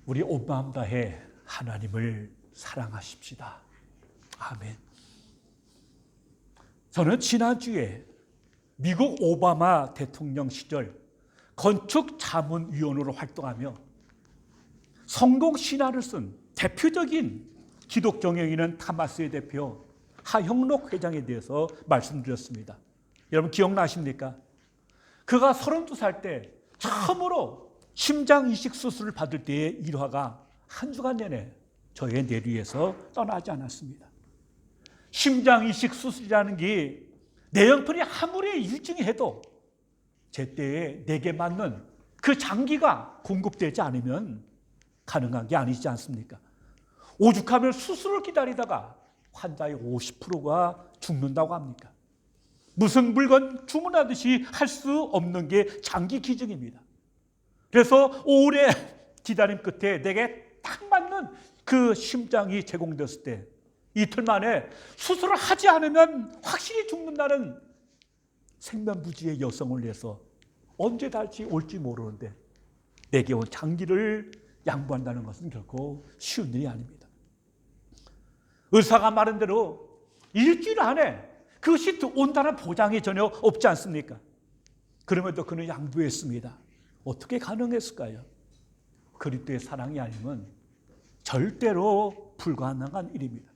우리 온 마음 다해 하나님을 사랑하십시다. 아멘. 저는 지난주에 미국 오바마 대통령 시절 건축자문위원으로 활동하며 성공 신화를 쓴 대표적인 기독 경영인은 타마스의 대표 하형록 회장에 대해서 말씀드렸습니다. 여러분 기억나십니까? 그가 32살 때 처음으로 심장 이식 수술을 받을 때의 일화가 한 주간 내내 저의 뇌리에서 떠나지 않았습니다. 심장 이식 수술이라는 게 내형편이 아무리 일증해도 제때에 내게 맞는 그 장기가 공급되지 않으면 가능한 게 아니지 않습니까? 오죽하면 수술을 기다리다가 환자의 50%가 죽는다고 합니까? 무슨 물건 주문하듯이 할 수 없는 게 장기 기증입니다. 그래서 오래 기다림 끝에 내게 딱 맞는 그 심장이 제공됐을 때 이틀 만에 수술을 하지 않으면 확실히 죽는다는 생면부지의 여성을 위해서 언제 다시 올지 모르는데 내게 온 장기를 양보한다는 것은 결코 쉬운 일이 아닙니다. 의사가 말한 대로 일주일 안에 그것이 온다는 보장이 전혀 없지 않습니까? 그럼에도 그는 양보했습니다. 어떻게 가능했을까요? 그리스도의 사랑이 아니면 절대로 불가능한 일입니다.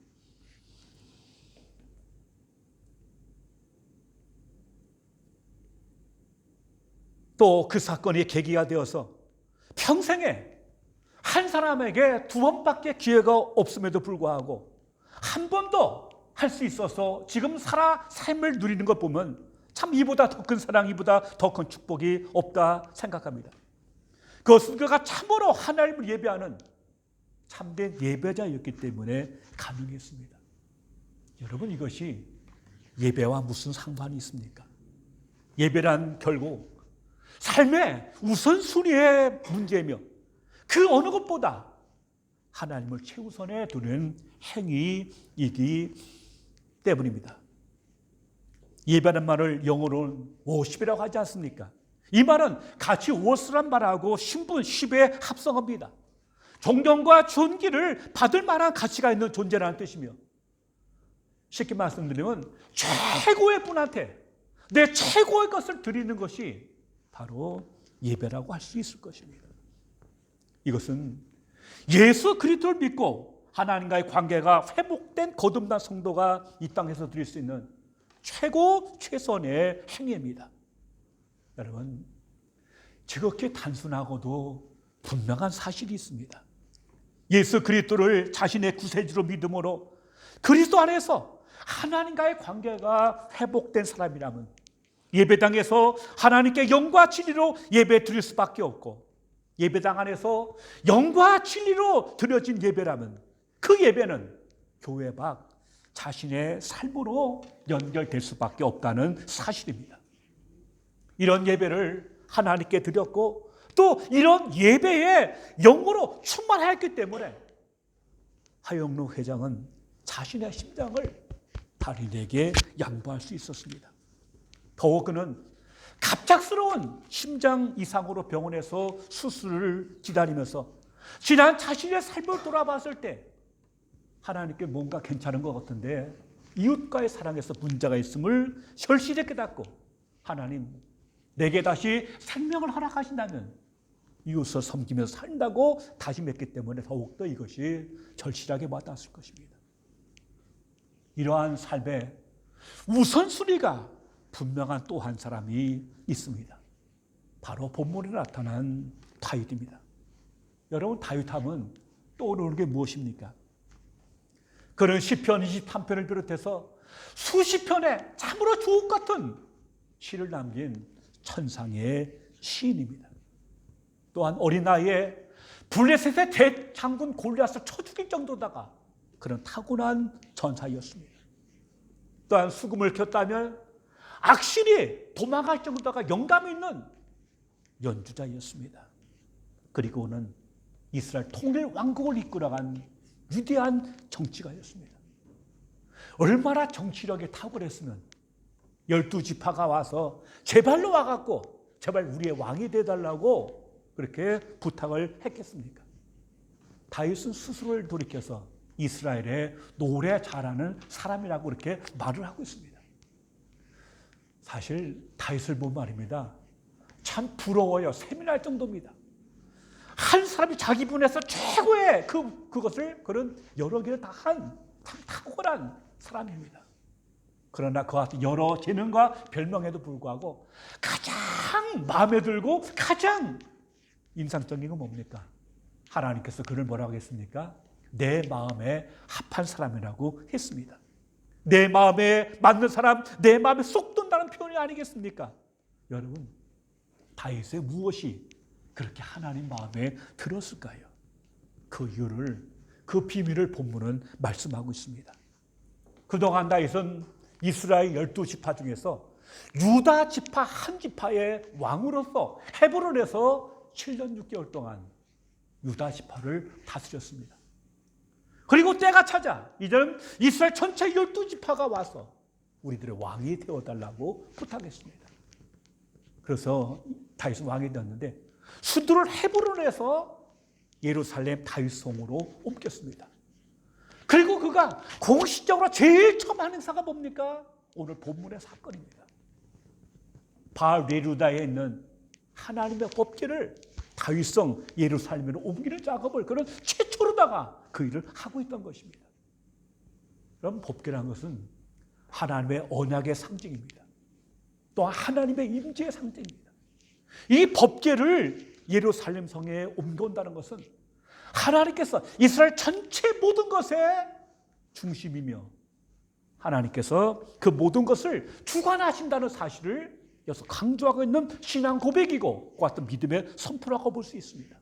또 그 사건이 계기가 되어서 평생에 한 사람에게 2번밖에 기회가 없음에도 불구하고 한 번도 할 수 있어서 지금 삶을 누리는 것 보면 참 이보다 더 큰 사랑, 이보다 더 큰 축복이 없다 생각합니다. 그것은 그가 참으로 하나님을 예배하는 참된 예배자였기 때문에 가능했습니다. 여러분 이것이 예배와 무슨 상관이 있습니까? 예배란 결국 삶의 우선순위의 문제며 그 어느 것보다 하나님을 최우선에 두는 행위이기 때문입니다. 예배라는 말을 영어로는 워십이라고 하지 않습니까? 이 말은 같이 워스란 말하고 신분, 10에 합성합니다. 존경과 존귀를 받을 만한 가치가 있는 존재라는 뜻이며 쉽게 말씀드리면 최고의 분한테 내 최고의 것을 드리는 것이 바로 예배라고 할 수 있을 것입니다. 이것은 예수 그리스도를 믿고 하나님과의 관계가 회복된 거듭난 성도가 이 땅에서 드릴 수 있는 최선의 행위입니다. 여러분, 지극히 단순하고도 분명한 사실이 있습니다. 예수 그리스도를 자신의 구세주로 믿음으로 그리스도 안에서 하나님과의 관계가 회복된 사람이라면 예배당에서 하나님께 영과 진리로 예배 드릴 수밖에 없고 예배당 안에서 영과 진리로 드려진 예배라면 그 예배는 교회 밖 자신의 삶으로 연결될 수밖에 없다는 사실입니다. 이런 예배를 하나님께 드렸고 또 이런 예배에 영으로 충만하였기 때문에 하영록 회장은 자신의 심장을 달인에게 양보할 수 있었습니다. 더욱 그는 갑작스러운 심장 이상으로 병원에서 수술을 기다리면서 지난 자신의 삶을 돌아봤을 때 하나님께 뭔가 괜찮은 것 같은데 이웃과의 사랑에서 문제가 있음을 절실히 깨닫고 하나님 내게 다시 생명을 허락하신다면 이웃을 섬기면서 산다고 다짐했기 때문에 더욱더 이것이 절실하게 와닿았을 것입니다. 이러한 삶의 우선순위가 분명한 또 한 사람이 있습니다. 바로 본문에 나타난 다윗입니다. 여러분 다윗하면 떠오르는 게 무엇입니까? 그는 시편 23편을 비롯해서 수십 편의 참으로 주옥 같은 시를 남긴 천상의 시인입니다. 또한 어린 나이에 블레셋의 대장군 골리앗을 쳐 죽일 정도다가 그런 타고난 전사였습니다. 또한 수금을 켰다면 악신이 도망갈 정도다가 영감 있는 연주자였습니다. 그리고는 이스라엘 통일 왕국을 이끌어간 위대한 정치가였습니다. 얼마나 정치력이 탁월했으면 12지파가 와서 제발로 와갖고 제발 우리의 왕이 되달라고 그렇게 부탁을 했겠습니까? 다윗은 스스로를 돌이켜서 이스라엘의 노래 잘하는 사람이라고 이렇게 말을 하고 있습니다. 사실 다윗을 보면 말입니다. 참 부러워요. 샘이 정도입니다. 한 사람이 자기 분에서 최고의 그것을 그런 여러 개를 다 한 참 탁월한 사람입니다. 그러나 그와 같은 여러 재능과 별명에도 불구하고 가장 마음에 들고 가장 인상적인 건 뭡니까? 하나님께서 그를 뭐라고 했습니까? 내 마음에 합한 사람이라고 했습니다. 내 마음에 맞는 사람, 내 마음에 쏙 든다는 표현이 아니겠습니까? 여러분, 다윗의 무엇이 그렇게 하나님 마음에 들었을까요? 그 이유를, 그 비밀을 본문은 말씀하고 있습니다. 그동안 다윗은 이스라엘 12지파 중에서 유다 지파 한 지파의 왕으로서 헤브론에서 7년 6개월 동안 유다 지파를 다스렸습니다. 그리고 때가 차자 이제는 이스라엘 전체 12지파가 와서 우리들의 왕이 되어달라고 부탁했습니다. 그래서 다윗은 왕이 되었는데 수도를 헤브론에서 예루살렘 다윗성으로 옮겼습니다. 그리고 그가 공식적으로 제일 처음 한 행사가 뭡니까? 오늘 본문의 사건입니다. 바알 네루다에 있는 하나님의 법궤를 다윗성 예루살렘으로 옮기는 작업을 그런 최초로다가 그 일을 하고 있던 것입니다. 그럼 법궤라는 것은 하나님의 언약의 상징입니다. 또한 하나님의 임재의 상징입니다. 이 법궤를 예루살렘 성에 옮겨온다는 것은 하나님께서 이스라엘 전체 모든 것의 중심이며 하나님께서 그 모든 것을 주관하신다는 사실을 여기서 강조하고 있는 신앙 고백이고 그 같은 믿음의 선포라고 볼 수 있습니다.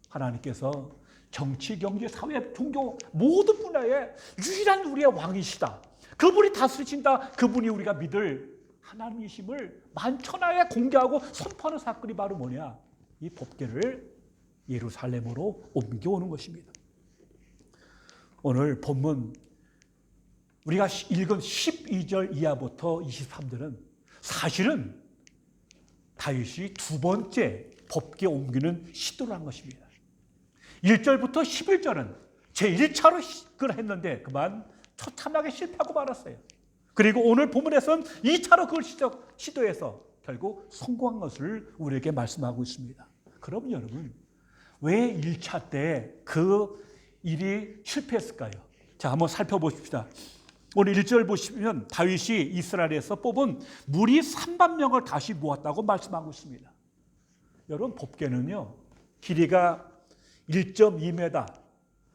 하나님께서 정치, 경제, 사회, 종교 모든 분야에 유일한 우리의 왕이시다. 그분이 다스리신다. 그분이 우리가 믿을 하나님이심을 만천하에 공개하고 선포하는 사건이 바로 뭐냐? 이 법궤를 예루살렘으로 옮겨오는 것입니다. 오늘 본문 우리가 읽은 12절 이하부터 23절은 사실은 다윗이 두 번째 법궤 옮기는 시도를 한 것입니다. 1절부터 11절은 제1차로 그걸 했는데 그만 처참하게 실패하고 말았어요. 그리고 오늘 본문에서는 2차로 그걸 시도해서 결국 성공한 것을 우리에게 말씀하고 있습니다. 그럼 여러분 왜 1차 때 그 일이 실패했을까요? 자, 한번 살펴보십시다. 오늘 1절 보시면 다윗이 이스라엘에서 뽑은 무리 3만 명을 다시 모았다고 말씀하고 있습니다. 여러분 법궤는요 길이가 1.2m,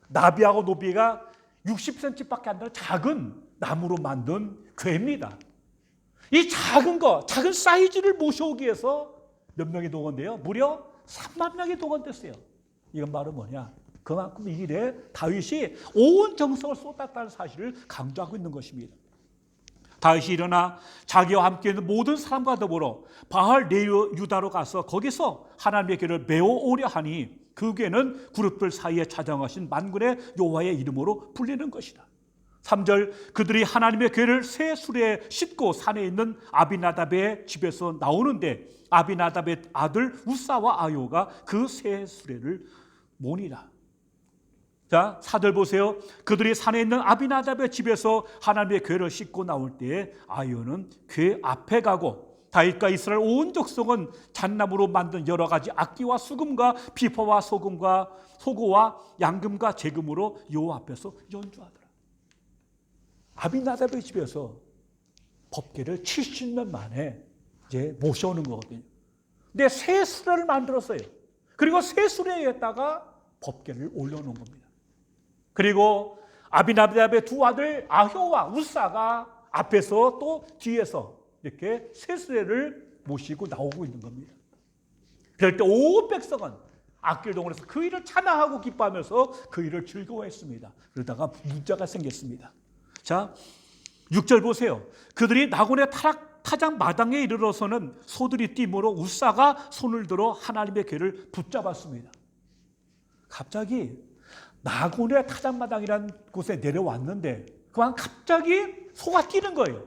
나비하고 높이가 60cm밖에 안 되는 작은 나무로 만든 궤입니다. 이 작은 사이즈를 모셔오기 위해서 몇 명이 동원돼요? 무려 3만 명이 동원됐어요. 이건 바로 뭐냐? 그만큼 이 일에 다윗이 온 정성을 쏟았다는 사실을 강조하고 있는 것입니다. 다윗이 일어나 자기와 함께 있는 모든 사람과 더불어 바알 네유다로 가서 거기서 하나님의 궤를 메어오려 하니 그 궤는 그룹들 사이에 자정하신 만군의 여호와의 이름으로 불리는 것이다. 3절 그들이 하나님의 궤를 새 수레에 싣고 산에 있는 아비나답의 집에서 나오는데 아비나답의 아들 우사와 아요가 그 새 수레를 모니라. 자, 4절 보세요. 그들이 산에 있는 아비나답의 집에서 하나님의 궤를 싣고 나올 때에 아요는 궤 앞에 가고 다윗과 이스라엘 온 족속은 잣나무로 만든 여러 가지 악기와 수금과 비파와 소금과 소고와 양금과 재금으로 여호와 앞에서 연주하더라. 아비나답의 집에서 법궤를 70년 만에 이제 모셔오는 거거든요. 근데 새 수레를 만들었어요. 그리고 새 수레에다가 법궤를 올려놓은 겁니다. 그리고 아비나답의 두 아들 아효와 우사가 앞에서 또 뒤에서 이렇게 새 수레를 모시고 나오고 있는 겁니다. 그럴 때 온 백성은 악기를 동원해서 그 일을 찬양하고 기뻐하면서 그 일을 즐거워했습니다. 그러다가 문제가 생겼습니다. 자, 6절 보세요. 그들이 나곤의 타작 마당에 이르러서는 소들이 띠므로 우사가 손을 들어 하나님의 궤를 붙잡았습니다. 갑자기 나곤의 타작마당이라는 곳에 내려왔는데 그만 갑자기 소가 뛰는 거예요.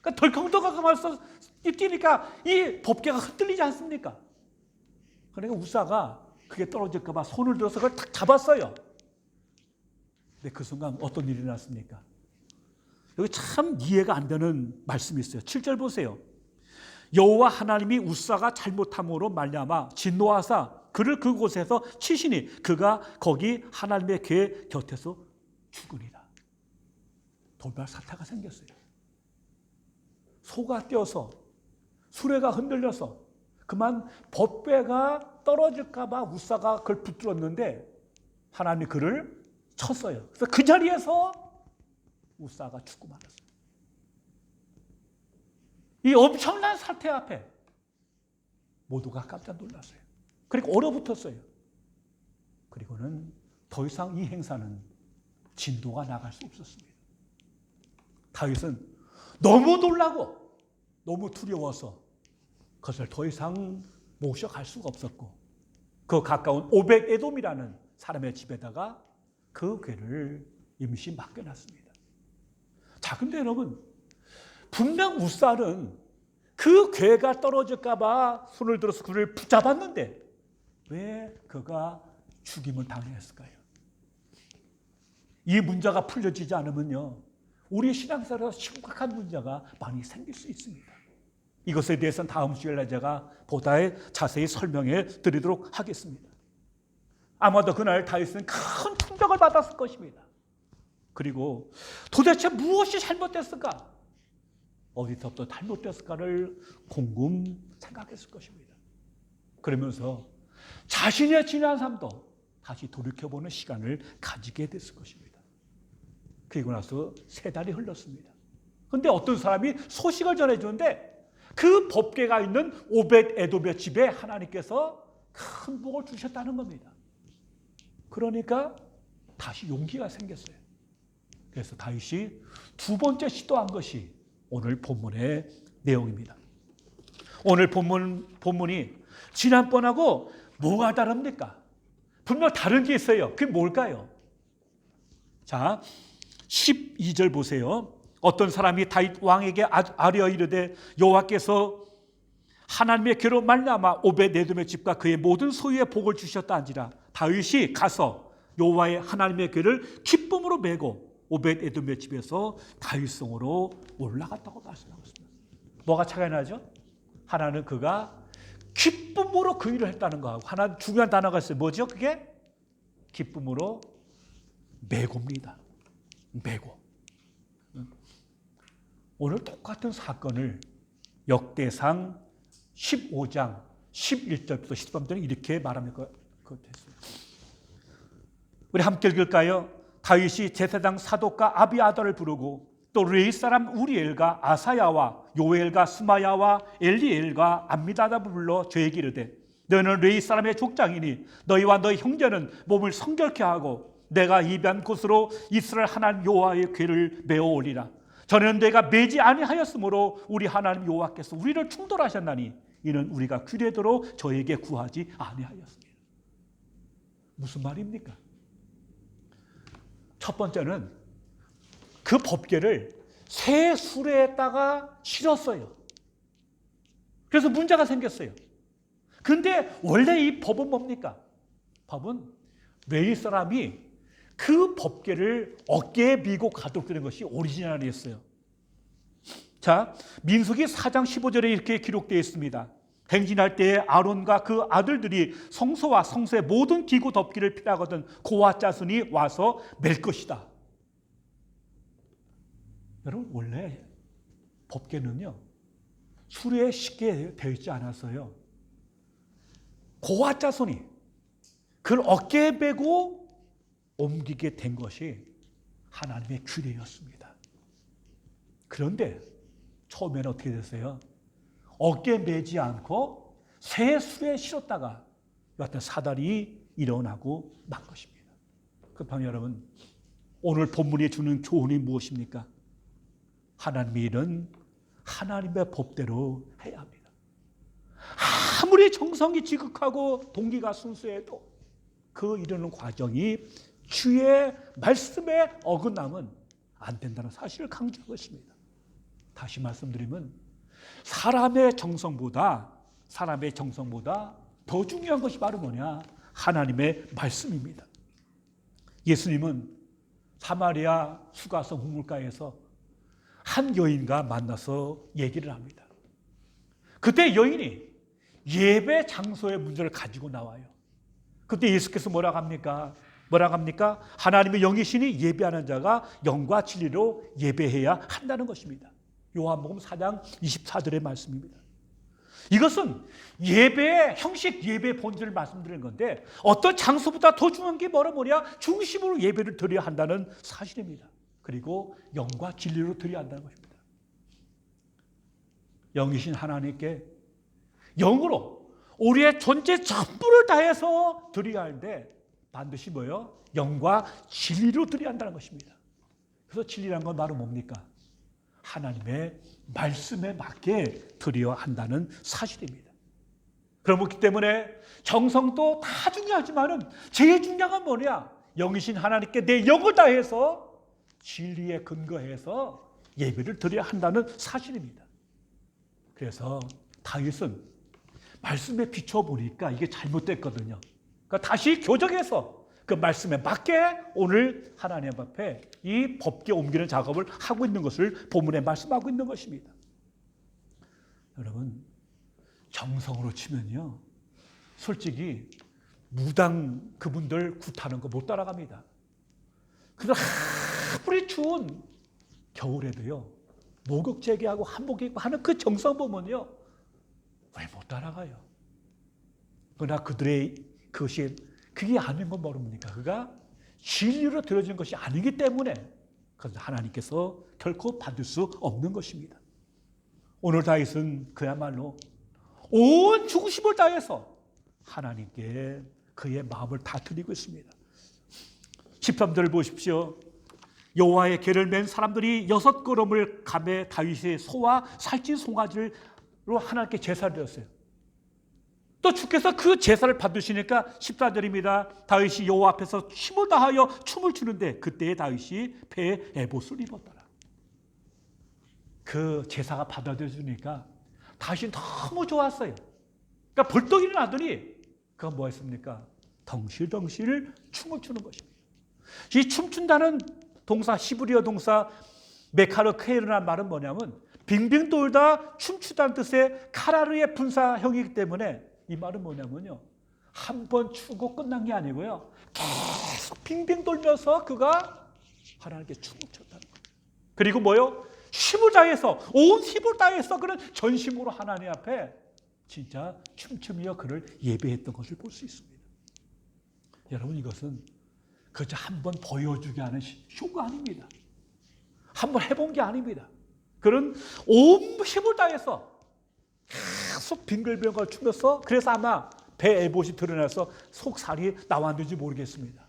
그러니까 덜컹덜컹하면서 뛰니까 이 법궤가 흔들리지 않습니까? 그러니까 우사가 그게 떨어질까 봐 손을 들어서 그걸 탁 잡았어요. 근데 그 순간 어떤 일이 났습니까? 여기 참 이해가 안 되는 말씀이 있어요. 7절 보세요. 여호와 하나님이 우사가 잘못함으로 말미암아 진노하사 그를 그곳에서 치시니 그가 거기 하나님의 궤 곁에서 죽으니라. 돌발 사태가 생겼어요. 소가 뛰어서 수레가 흔들려서 그만 법궤가 떨어질까 봐 우사가 그걸 붙들었는데 하나님이 그를 쳤어요. 그래서 그 자리에서 우사가 죽고 말았어요. 이 엄청난 사태 앞에 모두가 깜짝 놀랐어요. 그리고 얼어붙었어요. 그리고는 더 이상 이 행사는 진도가 나갈 수 없었습니다. 다윗은 너무 놀라고 너무 두려워서 그것을 더 이상 모셔갈 수가 없었고 그 가까운 오벳 에돔이라는 사람의 집에다가 그 궤를 임시 맡겨놨습니다. 자, 근데 여러분 분명 우살은 그 궤가 떨어질까 봐 손을 들어서 그를 붙잡았는데 왜 그가 죽임을 당했을까요? 이 문제가 풀려지지 않으면요 우리 신앙생활에서 심각한 문제가 많이 생길 수 있습니다. 이것에 대해서는 다음 주일날 제가 보다 자세히 설명해 드리도록 하겠습니다. 아마도 그날 다윗은 큰 충격을 받았을 것입니다. 그리고 도대체 무엇이 잘못됐을까? 어디서부터 잘못됐을까를 곰곰 생각했을 것입니다. 그러면서 자신의 지난 삶도 다시 돌이켜보는 시간을 가지게 됐을 것입니다. 그리고 나서 3달이 흘렀습니다. 그런데 어떤 사람이 소식을 전해주는데 그 법궤가 있는 오벳 에돔의 집에 하나님께서 큰 복을 주셨다는 겁니다. 그러니까 다시 용기가 생겼어요. 그래서 다윗이 2번째 시도한 것이 오늘 본문의 내용입니다. 오늘 본문이 지난번하고 뭐가 다릅니까? 분명 다른 게 있어요. 그게 뭘까요? 자, 12절 보세요. 어떤 사람이 다윗 왕에게 아뢰어 이르되 여호와께서 하나님의 궤로 말미암아 오벳 에돔의 집과 그의 모든 소유에 복을 주셨다 한지라. 다윗이 가서 여호와의 하나님의 궤를 기쁨으로 메고 오벳 에돔의 집에서 다윗성으로 올라갔다고 말씀하고 있습니다. 뭐가 차이가 나죠? 하나는 그가 기쁨으로 그 일을 했다는 거하고 하나 중요한 단어가 있어요. 뭐죠? 그게 기쁨으로 메고입니다. 메고. 오늘 똑같은 사건을 역대상 15장 11절부터 13절에 이렇게 말합니다. 우리 함께 읽을까요? 다윗이 제사장 사독과 아비아달을 부르고 또 레위 사람 우리엘과 아사야와 요엘과 스마야와 엘리엘과 암미다답을 불러 저에게 이르되 너는 레위 사람의 족장이니 너희와 너희 형제는 몸을 성결케 하고 내가 예비한 곳으로 이스라엘 하나님 여호와의 궤를 메어 올리라. 전에는 내가 매지 아니하였으므로 우리 하나님 여호와께서 우리를 충돌하셨나니 이는 우리가 규례대로 저에게 구하지 아니하였습니다. 무슨 말입니까? 첫 번째는 그 법궤를 새 수레에다가 실었어요. 그래서 문제가 생겼어요. 그런데 원래 이 법은 뭡니까? 법은 레위 사람이 그 법궤를 어깨에 미고 가도록 되는 것이 오리지널이었어요. 자, 민수기 4장 15절에 이렇게 기록되어 있습니다. 행진할 때에 아론과 그 아들들이 성소와 성소의 모든 기구 덮기를 필요하거든 고아 자손이 와서 맬 것이다. 여러분 원래 법궤는요 수레에 쉽게 되어 있지 않았어요. 고아 자손이 그걸 어깨에 메고 옮기게 된 것이 하나님의 규례였습니다. 그런데 처음에는 어떻게 됐어요? 어깨에 매지 않고 새 수레에 실었다가 여하튼 사달이 일어나고 만 것입니다. 그렇다면 여러분 오늘 본문이 주는 교훈이 무엇입니까? 하나님의 일은 하나님의 법대로 해야 합니다. 아무리 정성이 지극하고 동기가 순수해도 그 이루는 과정이 주의 말씀에 어긋나면 안 된다는 사실을 강조하고 있습니다. 다시 말씀드리면 사람의 정성보다 더 중요한 것이 바로 뭐냐? 하나님의 말씀입니다. 예수님은 사마리아 수가성 우물가에서 한 여인과 만나서 얘기를 합니다. 그때 여인이 예배 장소의 문제를 가지고 나와요. 그때 예수께서 뭐라고 합니까? 하나님의 영이시니 예배하는 자가 영과 진리로 예배해야 한다는 것입니다. 요한복음 4장 24절의 말씀입니다. 이것은 예배의 형식, 예배의 본질을 말씀드리는 건데 어떤 장소보다 더 중요한 게 뭐냐? 중심으로 예배를 드려야 한다는 사실입니다. 그리고 영과 진리로 드려야 한다는 것입니다. 영이신 하나님께 영으로 우리의 존재 전부를 다해서 드려야 하는데 반드시 뭐예요? 영과 진리로 드려야 한다는 것입니다. 그래서 진리란 건 바로 뭡니까? 하나님의 말씀에 맞게 드려야 한다는 사실입니다. 그렇기 때문에 정성도 다 중요하지만은 제일 중요한 건 뭐냐? 영이신 하나님께 내 영을 다해서 진리에 근거해서 예배를 드려야 한다는 사실입니다. 그래서 다윗은 말씀에 비춰보니까 이게 잘못됐거든요. 그러니까 다시 교정해서 그 말씀에 맞게 오늘 하나님 앞에 이 법궤 옮기는 작업을 하고 있는 것을 본문에 말씀하고 있는 것입니다. 여러분, 정성으로 치면요, 솔직히 무당 그분들 굿하는 거 못 따라갑니다. 그래서 아무리 추운 겨울에도요, 목욕 재개하고 한복 입고 하는 그 정성 보면요, 왜 못 따라가요? 그러나 그들의 그것이 그게 아닌 건 모릅니까? 그가 진리로 들어진 것이 아니기 때문에 그래서 하나님께서 결코 받을 수 없는 것입니다. 오늘 다윗은 그야말로 온 중심을 다해서 하나님께 그의 마음을 다 드리고 있습니다. 시편들을 보십시오. 여호와의 궤를 맨 사람들이 6걸음을 가매 다윗의 소와 살찐 송아지로 하나님께 제사를 드렸어요. 또 주께서 그 제사를 받으시니까 14절입니다. 다윗이 여호와 앞에서 힘을 다하여 춤을 추는데 그때에 다윗이 배에 에봇을 입었더라. 그 제사가 받아들여지니까 다윗이 너무 좋았어요. 그러니까 벌떡 일어나더니 그가 뭐 했습니까? 덩실덩실 춤을 추는 것입니다. 이 춤춘다는 동사, 히브리어 동사 메카르케르라는 말은 뭐냐면 빙빙 돌다 춤추다는 뜻의 카라르의 분사형이기 때문에 이 말은 뭐냐면요, 한 번 추고 끝난 게 아니고요, 계속 빙빙 돌면서 그가 하나님께 춤을 췄다는 거예요. 그리고 뭐요? 힘을 다해서, 온 힘을 다해서 그런 전심으로 하나님 앞에 진짜 춤추며 그를 예배했던 것을 볼 수 있습니다. 여러분, 이것은 그저 한 번 보여주게 하는 쇼가 아닙니다. 한 번 해본 게 아닙니다. 그런 온 힘을 다해서 계속 빙글빙글 추면서, 그래서 아마 배 에봇이 드러나서 속살이 나왔는지 모르겠습니다.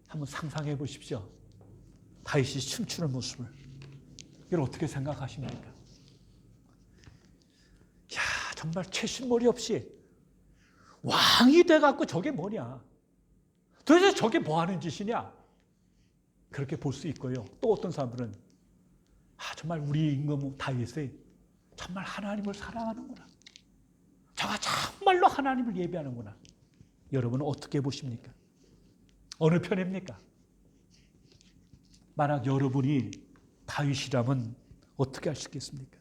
한번 상상해 보십시오. 다윗이 춤추는 모습을. 이걸 어떻게 생각하십니까? 야, 정말 최신머리 없이 왕이 돼갖고 저게 뭐냐? 도대체 저게 뭐 하는 짓이냐? 그렇게 볼 수 있고요. 또 어떤 사람들은 정말 우리 임금 다윗이 정말 하나님을 사랑하는구나. 저가 정말로 하나님을 예배하는구나. 여러분은 어떻게 보십니까? 어느 편입니까? 만약 여러분이 다윗이라면 어떻게 할 수 있겠습니까?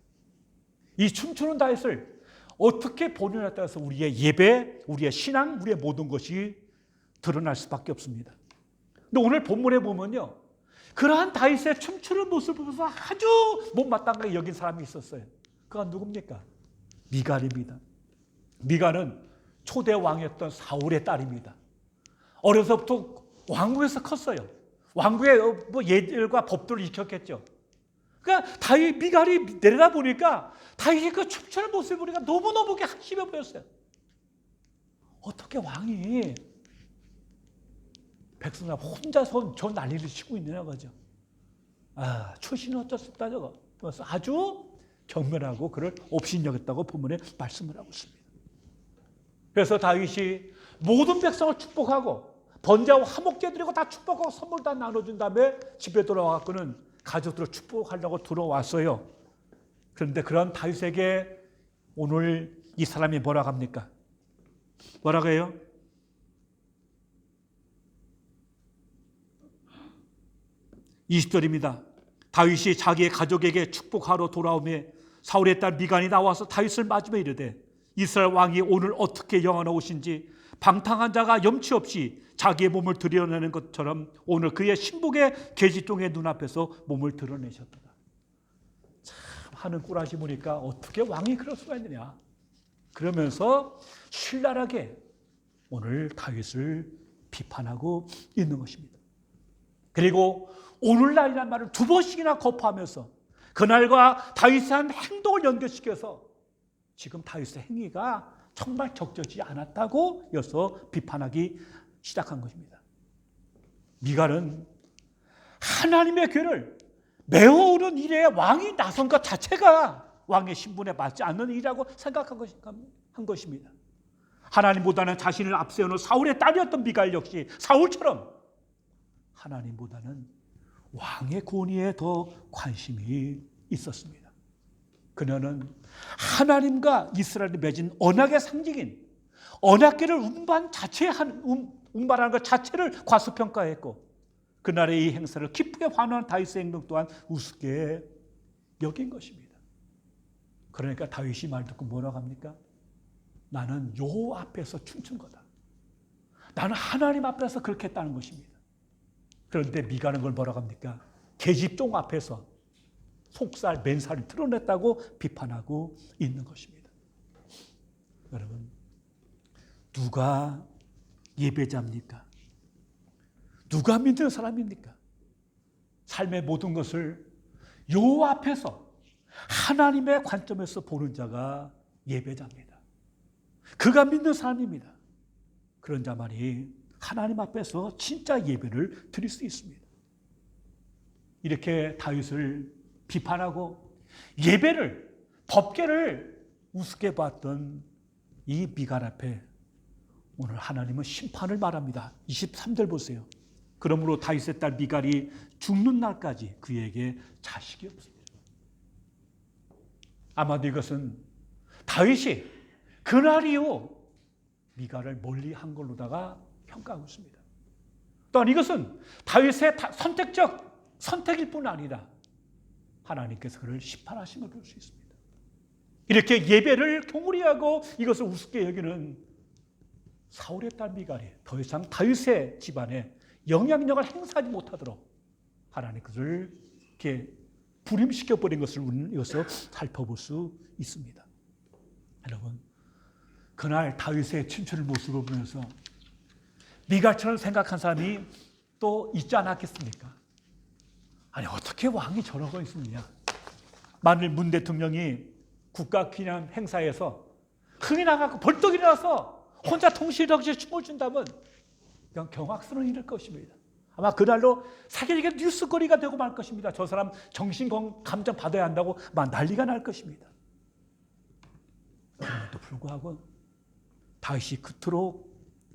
이 춤추는 다윗을 어떻게 보느냐에 따라서 우리의 예배, 우리의 신앙, 우리의 모든 것이 드러날 수밖에 없습니다. 근데 오늘 본문에 보면요, 그러한 다윗의 춤추는 모습을 보면서 아주 못마땅하게 여긴 사람이 있었어요. 그가 누굽니까? 미갈입니다. 미갈은 초대 왕이었던 사울의 딸입니다. 어려서부터 왕국에서 컸어요. 왕국의 예절과 법도를 익혔겠죠. 그러니까 다윗 미갈이 내려다 보니까 다윗이 그 춤추는 모습을 보니까 너무너무 한심해 보였어요. 어떻게 왕이 백성들 혼자서 저 난리를 치고 있느냐 거죠. 출신은 어쩔 수 없다 저거. 그래서 아주 경멸하고 그를 업신여겼다고 본문에 말씀을 하고 있습니다. 그래서 다윗이 모든 백성을 축복하고 번제와 화목제 드리고 다 축복하고 선물 다 나눠준 다음에 집에 돌아와서는 가족들을 축복하려고 들어왔어요. 그런데 그런 다윗에게 오늘 이 사람이 뭐라고 합니까? 뭐라고 해요? 20절입니다. 다윗이 자기의 가족에게 축복하러 돌아오매 사울의 딸 미간이 나와서 다윗을 맞으며 이르되 이스라엘 왕이 오늘 어떻게 영화로우신지 방탕한 자가 염치 없이 자기의 몸을 드러내는 것처럼 오늘 그의 신복의 계집종의 눈앞에서 몸을 드러내셨더라. 참 하는 꿀아시 보니까 어떻게 왕이 그럴 수가 있느냐. 그러면서 신랄하게 오늘 다윗을 비판하고 있는 것입니다. 그리고 오늘날이라는 말을 두 번씩이나 거부하면서 그날과 다윗의 한 행동을 연결시켜서 지금 다윗의 행위가 정말 적절치 않았다고 여서 비판하기 시작한 것입니다. 미갈은 하나님의 괴를 메어오른 일에 왕이 나선 것 자체가 왕의 신분에 맞지 않는 일이라고 생각한 것입니다. 하나님보다는 자신을 앞세우는 사울의 딸이었던 미갈 역시 사울처럼 하나님보다는 왕의 권위에 더 관심이 있었습니다. 그녀는 하나님과 이스라엘이 맺은 언약의 상징인 언약궤를 운반하는 것 자체를 과소평가했고 그날의 이 행사를 기쁘게 환호한 다윗의 행동 또한 우습게 여긴 것입니다. 그러니까 다윗이 말 듣고 뭐라고 합니까? 나는 여호와 앞에서 춤춘 거다. 나는 하나님 앞에서 그렇게 했다는 것입니다. 그런데 미갈은 그걸 뭐라고 합니까? 계집종 앞에서 속살, 맨살을 드러냈다고 비판하고 있는 것입니다. 여러분, 누가 예배자입니까? 누가 믿는 사람입니까? 삶의 모든 것을 여호와 앞에서 하나님의 관점에서 보는 자가 예배자입니다. 그가 믿는 사람입니다. 그런 자만이 하나님 앞에서 진짜 예배를 드릴 수 있습니다. 이렇게 다윗을 비판하고 예배를, 법궤를 우습게 봤던 이 미갈 앞에 오늘 하나님은 심판을 말합니다. 23절 보세요. 그러므로 다윗의 딸 미갈이 죽는 날까지 그에게 자식이 없습니다. 아마도 이것은 다윗이 그날 이후 미갈을 멀리한 걸로다가 평가하고 있습니다. 또한 이것은 다윗의 선택적 선택일 뿐 아니라 하나님께서 그를 심판하심을 볼 수 있습니다. 이렇게 예배를 경홀히하고 이것을 우습게 여기는 사울의 딸 미갈이 더 이상 다윗의 집안에 영향력을 행사하지 못하도록 하나님 그를 이렇게 불임시켜버린 것을 우리는 이것을 살펴볼 수 있습니다. 여러분, 그날 다윗의 춤추는 모습을 보면서 미갈처럼 생각한 사람이 또 있지 않았겠습니까? 아니 어떻게 왕이 저러고 있느냐. 만일 문 대통령이 국가기념 행사에서 흥이 나가고 벌떡 일어나서 혼자 통실없이 춤을 춘다면 그냥 경악스러운 일일 것입니다. 아마 그날로 세계적인 뉴스거리가 되고 말 것입니다. 저 사람 정신감정 받아야 한다고 막 난리가 날 것입니다. 그럼에도 불구하고 다윗이 그토록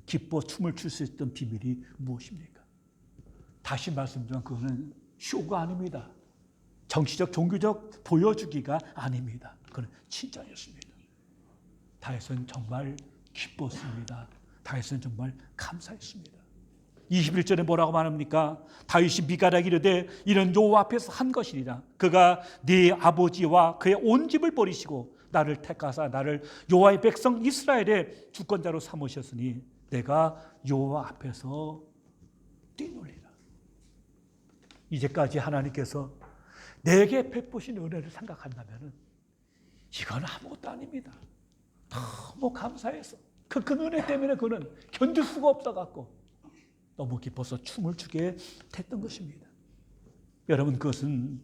기뻐 춤을 출 수 있던 비밀이 무엇입니까? 다시 말씀드리면 그거는 쇼가 아닙니다. 정치적, 종교적 보여주기가 아닙니다. 그건 진짜였습니다. 다윗은 정말 기뻤습니다. 다윗은 정말 감사했습니다. 21절에 뭐라고 말합니까? 다윗이 미갈에게 이르되 이는 여호와 앞에서 한 것이니라. 그가 네 아버지와 그의 온 집을 버리시고 나를 택하사 나를 여호와의 백성 이스라엘의 주권자로 삼으셨으니 내가 여호와 앞에서 뛰놀리라. 이제까지 하나님께서 내게 베푸신 은혜를 생각한다면 이건 아무것도 아닙니다. 너무 감사해서 그 은혜 때문에 그는 견딜 수가 없어갖고 너무 기뻐서 춤을 추게 됐던 것입니다. 여러분, 그것은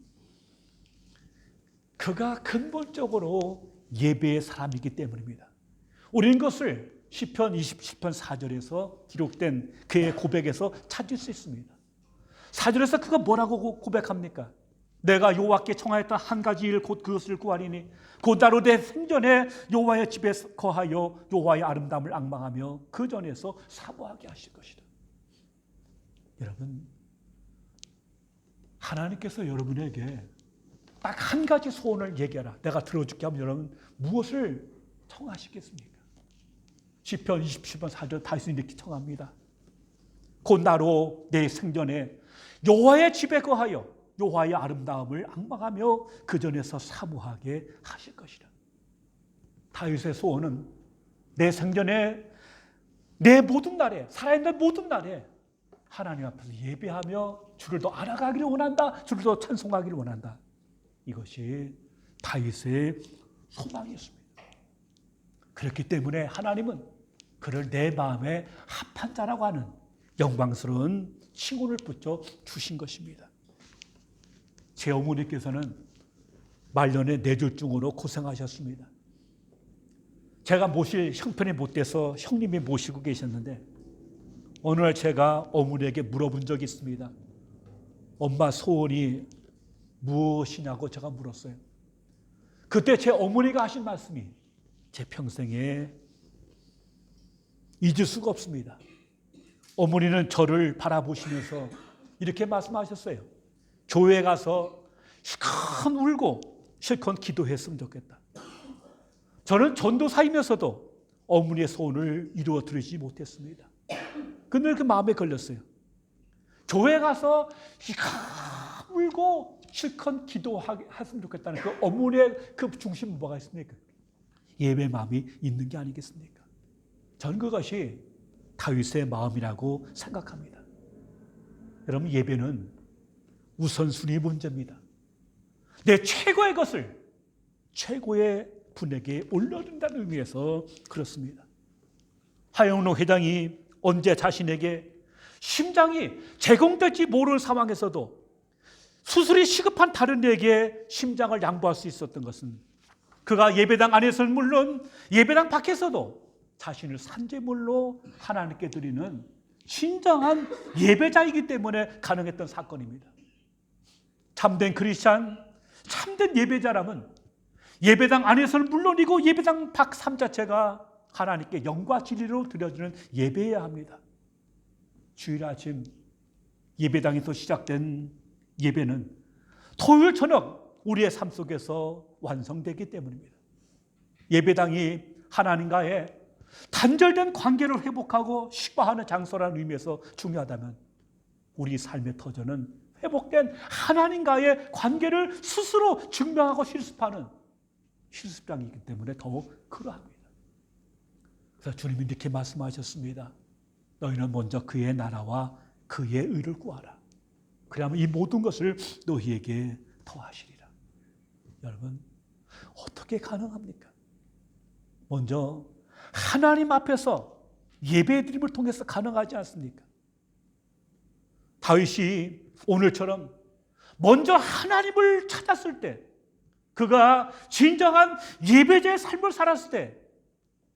그가 근본적으로 예배의 사람이기 때문입니다. 우리는 그것을 시편 27편 4절에서 기록된 그의 고백에서 찾을 수 있습니다. 4절에서 그가 뭐라고 고백합니까? 내가 여호와께 청하였던 한 가지 일 곧 그것을 구하리니 곧 나로 내 생전에 여호와의 집에 거하여 여호와의 아름다움을 앙망하며 그 전에서 사모하게 하실 것이다. 여러분, 하나님께서 여러분에게 딱 한 가지 소원을 얘기하라, 내가 들어줄게 하면 여러분 무엇을 청하시겠습니까? 시편 27편 4절 다윗은 이렇게 청합니다. 곧 나로 내 생전에 여호와의 집에 거하여 여호와의 아름다움을 앙망하며 그 전에서 사모하게 하실 것이라. 다윗의 소원은 내 생전에 내 모든 날에, 살아있는 모든 날에 하나님 앞에서 예배하며 주를 더 알아가기를 원한다. 주를 더 찬송하기를 원한다. 이것이 다윗의 소망이었습니다. 그렇기 때문에 하나님은 그를 내 마음에 합한 자라고 하는 영광스러운 칭호를 붙여 주신 것입니다. 제 어머니께서는 말년에 뇌졸중으로 고생하셨습니다. 제가 모실 형편이 못 돼서 형님이 모시고 계셨는데 어느 날 제가 어머니에게 물어본 적이 있습니다. 엄마 소원이 무엇이냐고 제가 물었어요. 그때 제 어머니가 하신 말씀이 제 평생에 잊을 수가 없습니다. 어머니는 저를 바라보시면서 이렇게 말씀하셨어요. 교회에 가서 실컷 울고 실컷 기도했으면 좋겠다. 저는 전도사이면서도 어머니의 소원을 이루어 드리지 못했습니다. 근데 그 마음에 걸렸어요. 교회 가서 실컷 울고 실컷 기도했으면 좋겠다는 그 어머니의 그 중심은 뭐가 있습니까? 예배 마음이 있는 게 아니겠습니까? 저는 그것이 다윗의 마음이라고 생각합니다. 여러분, 예배는 우선순위 문제입니다. 내 최고의 것을 최고의 분에게 올려준다는 의미에서 그렇습니다. 하영록 회장이 언제 자신에게 심장이 제공될지 모르는 상황에서도 수술이 시급한 다른 이에게 심장을 양보할 수 있었던 것은 그가 예배당 안에서는 물론 예배당 밖에서도 자신을 산제물로 하나님께 드리는 진정한 예배자이기 때문에 가능했던 사건입니다. 참된 크리스찬, 참된 예배자라면 예배당 안에서는 물론이고 예배당 밖 삶 자체가 하나님께 영과 진리로 드려지는 예배여야 합니다. 주일 아침 예배당에서 시작된 예배는 토요일 저녁 우리의 삶 속에서 완성되기 때문입니다. 예배당이 하나님과의 단절된 관계를 회복하고 식화하는 장소라는 의미에서 중요하다면 우리 삶의 터전은 회복된 하나님과의 관계를 스스로 증명하고 실습하는 실습장이기 때문에 더욱 그러합니다. 그래서 주님이 이렇게 말씀하셨습니다. 너희는 먼저 그의 나라와 그의 의를 구하라. 그러면 이 모든 것을 너희에게 더하시리라. 여러분, 어떻게 가능합니까? 먼저 하나님 앞에서 예배드림을 통해서 가능하지 않습니까? 다윗이 오늘처럼 먼저 하나님을 찾았을 때, 그가 진정한 예배자의 삶을 살았을 때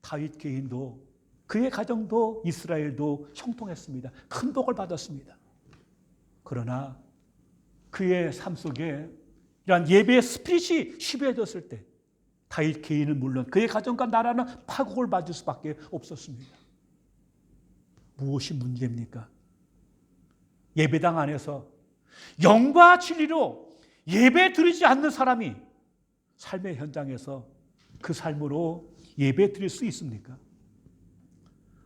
다윗 개인도 그의 가정도 이스라엘도 형통했습니다. 큰 복을 받았습니다. 그러나 그의 삶 속에 이러한 예배의 스피릿이 희비해졌을 때 다윗 개인은 물론 그의 가정과 나라는 파국을 맞을 수밖에 없었습니다. 무엇이 문제입니까? 예배당 안에서 영과 진리로 예배 드리지 않는 사람이 삶의 현장에서 그 삶으로 예배 드릴 수 있습니까?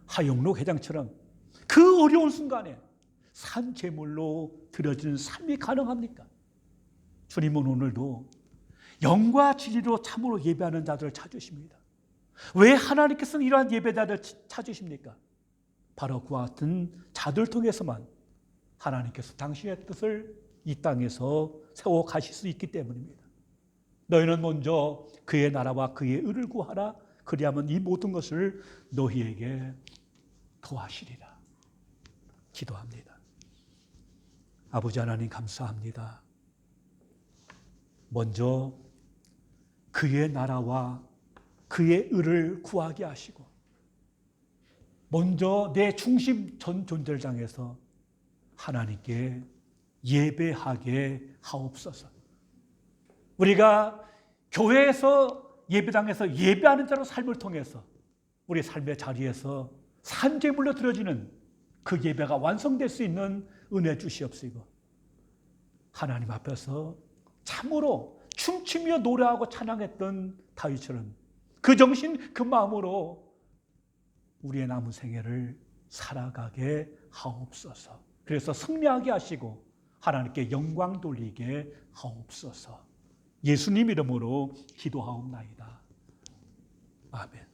하영록 회장처럼 그 어려운 순간에 산 제물로 드려지는 삶이 가능합니까? 주님은 오늘도 영과 진리로 참으로 예배하는 자들을 찾으십니다. 왜 하나님께서는 이러한 예배자들을 찾으십니까? 바로 그와 같은 자들 통해서만 하나님께서 당신의 뜻을 이 땅에서 세워 가실 수 있기 때문입니다. 너희는 먼저 그의 나라와 그의 의를 구하라. 그리하면 이 모든 것을 너희에게 더하시리라. 기도합니다. 아버지 하나님 감사합니다. 먼저 그의 나라와 그의 의를 구하게 하시고 먼저 내 중심 전 존재장에서 하나님께 예배하게 하옵소서. 우리가 교회에서 예배당에서 예배하는 자로 삶을 통해서 우리 삶의 자리에서 산제물로 드려지는 그 예배가 완성될 수 있는 은혜 주시옵시고 하나님 앞에서 참으로 춤추며 노래하고 찬양했던 다윗처럼 그 정신 그 마음으로 우리의 남은 생애를 살아가게 하옵소서. 그래서 승리하게 하시고 하나님께 영광 돌리게 하옵소서. 예수님 이름으로 기도하옵나이다. 아멘.